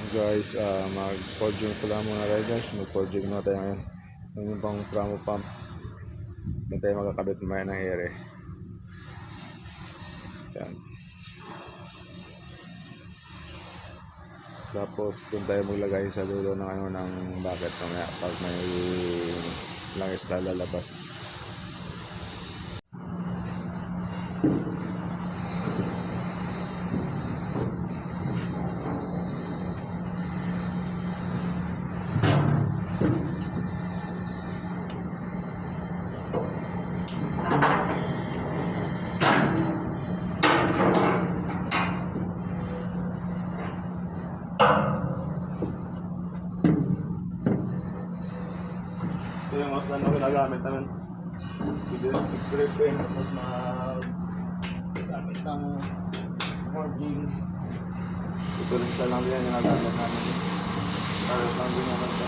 Guys, mag-forging ko lang muna rin guys. Mag-forging na tayo ngayon. Yung pang pramo pump. Doon tayo magkakabit mamaya ng ere. Yan. Tapos doon tayo maglagay sa dulo ng ng bucket mamaya pag may langis na lalabas. Ito yung mas ginagamit namin. X-ray pen, tapos gamit ng forging. Ito rin siya lang din ginagamit namin. Para lang din naman ito.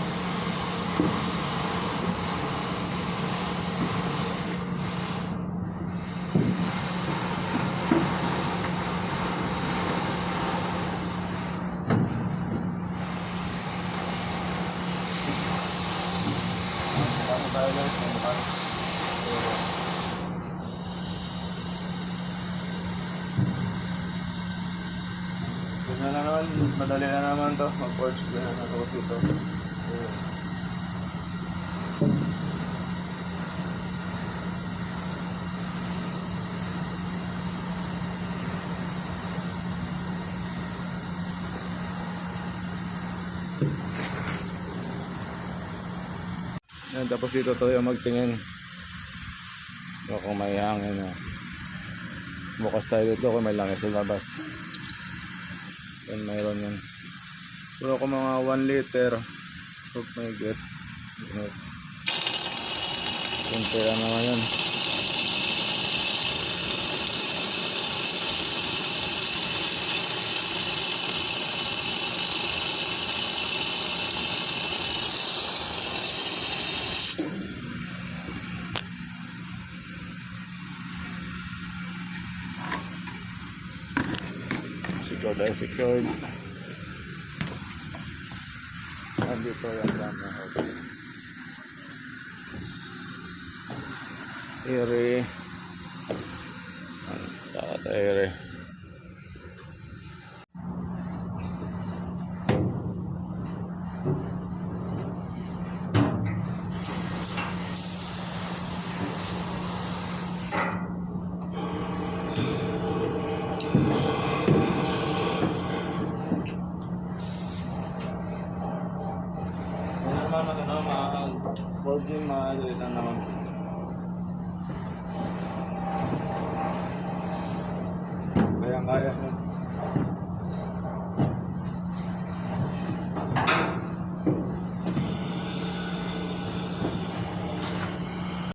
Tayo guys, na naman, madali na naman to mag-forge na ako dito. Yan, tapos dito tayo magtingin kung may hangin na. Bukas tayo dito kung may langis sa labas. Yan, mayroon yan. Pero kung mga 1 liter, oh my god, yung pera naman yan. Secured. Nandito yung dami. Ere. Ere. Forging madali lang naman. Kaya